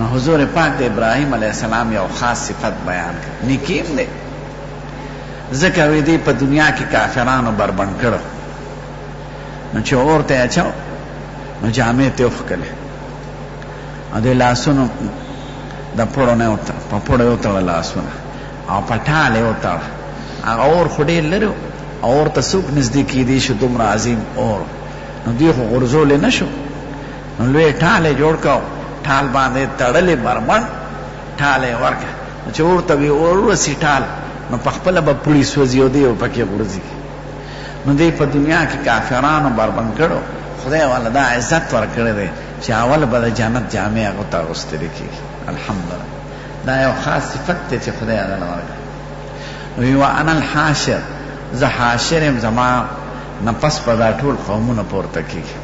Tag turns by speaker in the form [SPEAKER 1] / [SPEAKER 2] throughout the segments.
[SPEAKER 1] نو حضور پاک د ابراهیم علیه السلام یو خاص صفت بیان کړ، نیکیم دی. ځکه وی دی په دنیا کې کافرانو بربند کړو، نو چې اور ته اچاو نو جامې ته وښکلې، او د لاسونو د پړو نه په پړو یې وتړه لاسونه، او په ټال یې وتړه. هغه اور خو ډېر لرې و، اور ته څوک نږدې کېدی شو، دومره عظیم اور. نو دوی خو غورځولی نه شو، نو لوی ټال یې جوړ کړ، ټال باندې تړلې بربند ټال یې ورکړه. چې اور ته وي اور ورسي ټال، نو په خپله به پړي سوځي او دی پکې غورځي. نو دی په دنیا کې کافرانو بربند کړو، خدای والا دا عزت ورکړی دی چې اول به د جنت جامې هغو ته اغوستلی کېږي. الحمدلله دا یو خاص صفت دی چې خدای هغه له ورکړی. وی وانا الحاشر، زه حاشر یم، زما نه پس به دا ټول قومونه پورته کېږي.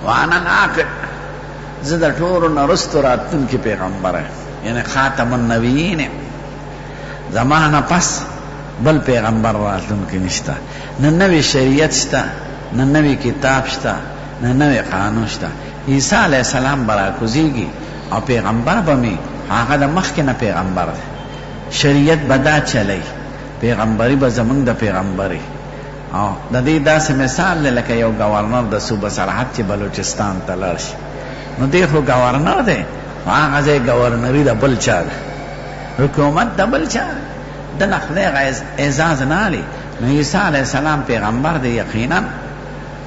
[SPEAKER 1] وانا العاقب، زه د ټولو نه وروستو راتلونکي پیغمبر یم، یعنی خاتم النبیین یم. زما نه پس بل پیغمبر راتلونکی نشته، نه نوی شریعت شته، نه نوی کتاب شته، نه نوی قانون شته. عیسی علیه السلام به راکوزیږي او پیغمبر به مې هغه د مخکې نه پیغمبر دی، شریعت به دا چلی، پیغمبري به زمونږ د پیغمبري. او د دې داسې مثال دی لکه یو گورنر د صوبه سرحد چې بلوچستان ته لاړ شي، نو دی خو گورنر دی، هغه ځای گورنري د بل چا ده، حکومت د بل چا ده، دنه خدای اعزاز نه علي. نو عیسی علیه السلام پیغمبر دی یقینا،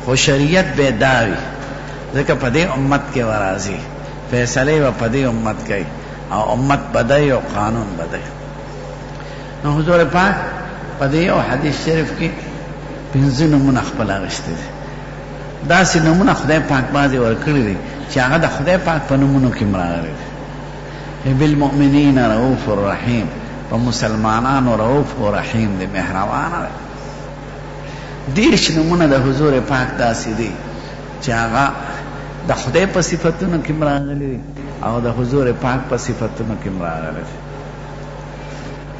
[SPEAKER 1] خو شریعت به دا وي، ځکه په دې امت کې ورازي فیصلې به په دې امت کوي، او امت بدی او قانون بدی. نو حضور پاک په دې یو حدیث شریف کې 5 نمونه خپل اغوښتي دي. داسې نمونه خدای پاک بعضې ورکړي دي چې هغه د خدای پاک په نومونو کې راغلي دي. بالمؤمنین رؤوف الرحیم، په مسلمانانو رؤوف و رحیم دی، مهربانه دی. 30 نمونه د حضور پاک داسې دي چې هغه د خدای په صفتونو کې راغلي دي او د حضور پاک په صفتونو کې راغلي دي.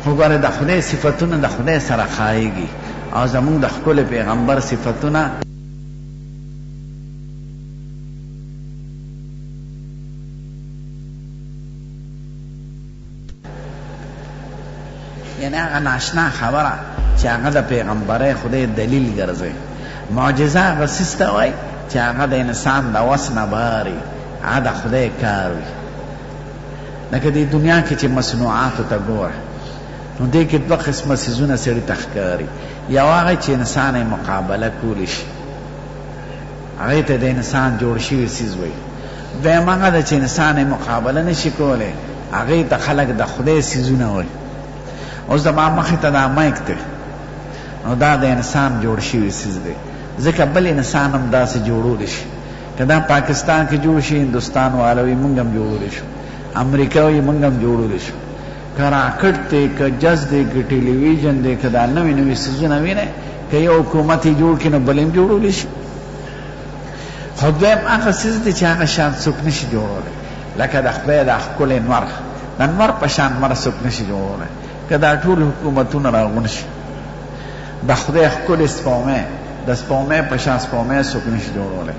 [SPEAKER 1] خو ګوره د خدای صفتونه د خدای سره ښایېږي، او زمونږ د ښکلي پیغمبر صفتونه یعنی هغه ناشنا خبره چې هغه د پیغمبرۍ خدای دلیل ګرځي. معجزه هغه څیز ته وایي چې هغه د انسان د وس نه باري، هغه د خدای کار وي. لکه دې دنیا کې چې مصنوعاتو ته ګوره، نو دې کې 2 قسمه څیزونه سړي ته ښکاري. یو هغه چې انسان یې مقابله کولی شي، هغې ته د انسان جوړ شوي څیز وایي. دویم هغه ده چې انسان یې مقابله نشي کولی، هغې ته خلک د خدای څیزونه وایي. اوس زما مخې ته دا مایک دی، نو دا د انسان جوړ شوي څیز دی، ځکه بل انسان هم داسې جوړولی شي. که دا پاکستان کې جوړ شي، هندوستان والا وي موږ هم جوړولی شو، امریکا وي موږ هم جوړولی شو. که راکټ دی، که جز دی، که ټلویزیون دی، که دا نوي نوي څیزونه وینئ، که یو حکومت یې جوړ کړي نو بل هم جوړولی شي. خو دویم هغه څیز دی چې هغه شان څوک نشي جوړولی، لکه د خدای دا ښکلی نور، د نور په شان مر څوک نشي جوړولی. که دا ټول حکومتونه راغون شي، د خدای ښکلې سپومۍ، د سپومۍ په شان سپومۍ څوک نشي جوړولی.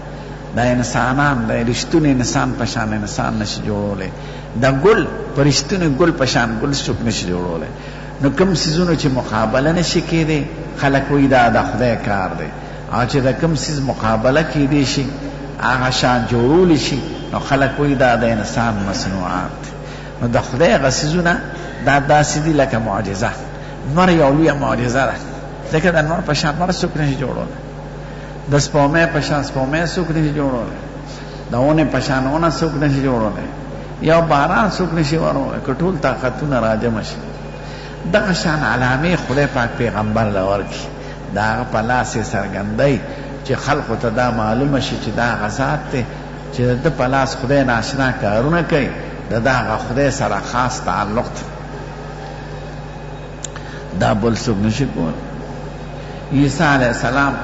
[SPEAKER 1] د انسانان، د رښتوني انسان په شان انسان نشي جوړولی. د ګل په رښتوني ګل په شان ګل څوک نشي جوړولی. نو کوم څیزونو چې مقابله نشي کېدی، خلک وایي دا د خدای کار دی، او چې د کوم څیز مقابله کېدی شي، هغه شان جوړولی شي، نو خلک وایي دا د انسان مصنوعات دی. نو د خدای هغه څیزونه دا داسې دي لکه معجزه. نور یو لویه معجزه ده، ځکه د نور په شان نور څوک نشي جوړولی، د سپومۍ په شان سپومۍ څوک نشي جوړولی، د اونې په شان اونه څوک نشي جوړولی، یو باران څوک نشي ورولی. که ټول طاقتونه راجمع شي، دغه شان علامې خدای پاک پیغمبر له ورکړي، د هغه په لاس یې څرګندوي چې خلقو ته دا معلومه شي چې دا هغه ذات دی چې د ده په لاس خدای ناشنا کارونه کوي، د ده هغه خدای سره خاص تعلق دی، دا بل څوک نشي کولی. عیسی علیه السلام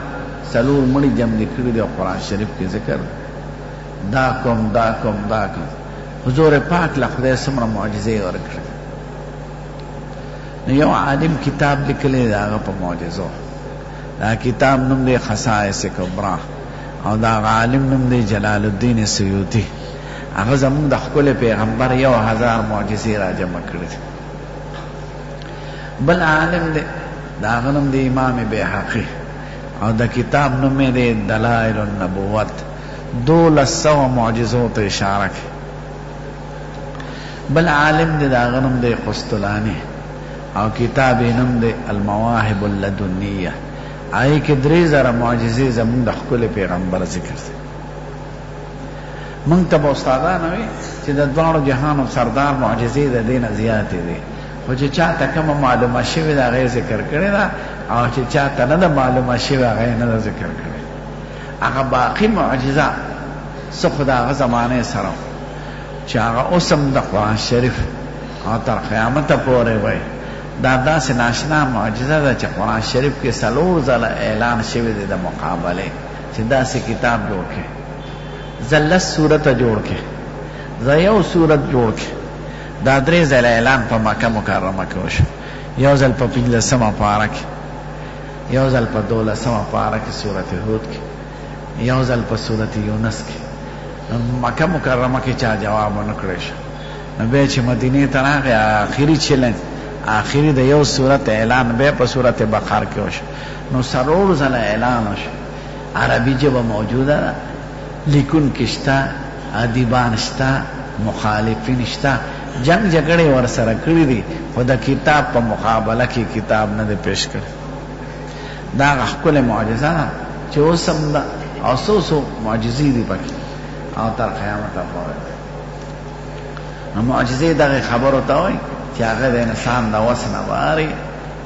[SPEAKER 1] 4 مړي جمع کړي دي، قرآن شریف کې ذکر دا کوم دا کوم دا کوم. حضور پاک له خدای څومره معجزې ورکړي. نو یو عالم کتاب لیکلی دی هغه په معجزو، دا کتاب نوم دی خصائص کبرا، او دا عالم نوم دی جلال الدین سیوطي. هغه زمونږ د ښکلي پیغمبر 1000 معجزې را جمع کړي. بل عالم دی د هغه نوم دی امام بیهقي او د کتاب نوم یې دی دلائل النبوت. 1200 معجزو ته اشاره کوي. بل عالم دی د هغه نوم دی قسطلاني او کتاب یې نوم دی المواهب اللدنیه. هغې کې 3000 معجزې زمونږ د ښکلي پیغمبر ذکر دی. مونږ ته به استادان وي چې د دواړو جهانو سردار معجزې د دې نه زیاتې دي، خو چې چا ته کومه معلومه شوې ده هغه ذکر کړې ده، او چې چا ته نه ده معلومه شوې هغه یې نه ده ذکر کړې. هغه باقي معجزه څه خو د هغه زمانې سره چې هغه اوس هم د قرآن شریف او تر قیامته پورې وایي، دا داسې ناشنا معجزه ده چې قرآن شریف کې 4 ځله اعلان شوی دی د مقابلې چې داسې کتاب جوړ کړي، زه 10 سورته جوړ کړي، زه 1 سورت جوړ کړي. دا 3 ځله اعلان په مکه مکرمه کې وشو. یو ځل په 15مه پاره کې، یو ځل په 12مه پاره کې سورت هود کې، یو ځل په سورت یونس کې. مکه مکرمه کې چا جواب ونه کړی شو، نو بیا چې مدینې ته راغی آخري چیلنج آخري د یو سورت اعلان بیا په سورت بقره کې وشو. نو 4 ځله اعلان وشو. عربي ژبه موجوده ده، لیکونکي شته، ادیبان شته، مخالفین شته، جنگ جګړې ورسره کړي دي، خو د کتاب په مقابله کې کتاب نه دی پیش کړی. دا هغه ښکلې معجزه ده چې اوس هم ده او څو معجزې دي پکې او تر قیامته پورې. نو معجزې دغې خبرو ته وایي چې هغه د انسان د وس نه باري،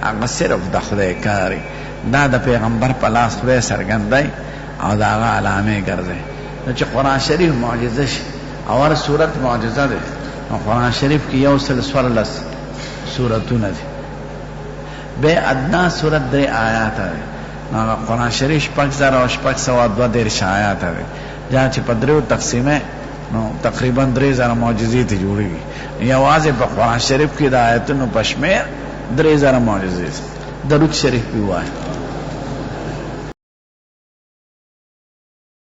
[SPEAKER 1] هغه صرف د خدای کاري. دا د پیغمبر په لاس خدای څرګندی او د هغه علامې ګرځي. نو چې قرآن شریف معجزه شي او هر صورت معجزه دی، نو قرآن شریف کې 114 سورتونه دي، بیا ادنا صورت 3 آیات دی. نو قرآن شریف 6632 آیات دی، جہاں چې په 3 تقسیمه نو تقریبا 3000 معجزې ته جوړېږي. یوازې په قرآن شریف کې د آیتونو په شمېر 3000 معجزې. درود شریف پې ووایه.